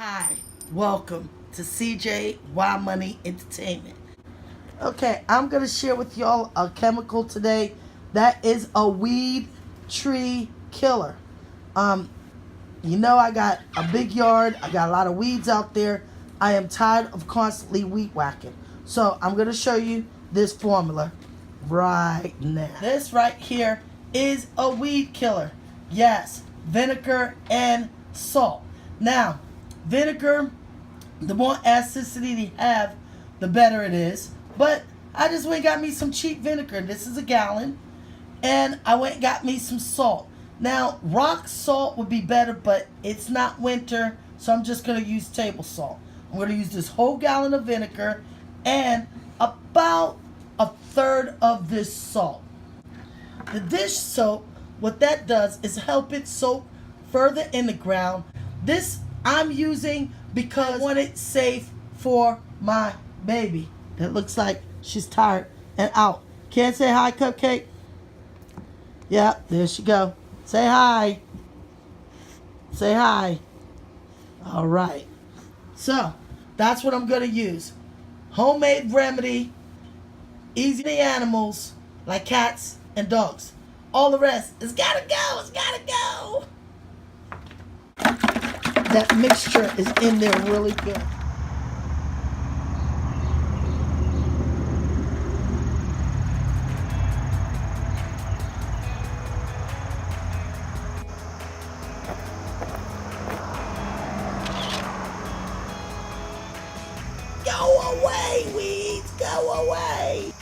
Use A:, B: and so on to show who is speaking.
A: Hi, welcome to CJ Wild Money Entertainment. Okay, I'm going to share with y'all a chemical today that is a weed tree killer. You know I got a big yard. I got a lot of weeds out there. I am tired of constantly weed whacking. So I'm going to show you this formula right now. This right here is a weed killer. Yes, vinegar and salt. Now, vinegar, the more acidity you have, the better it is. But I just went and got me some cheap vinegar. This is a gallon. And I went and got me some salt. Now, rock salt would be better, but it's not winter, so I'm just going to use table salt. I'm going to use this whole gallon of vinegar and about a third of this salt. The dish soap, what that does is help it soak further in the ground. This I'm using because I want it safe for my baby. That looks like she's tired and out. Can't say hi, Cupcake? Yeah, there she go. Say hi. Say hi. All right. So, that's what I'm going to use. Homemade remedy. Easy to animals like cats and dogs. All the rest, it's got to go. It's got to go. That mixture is in there really good. Go away, weeds, go away.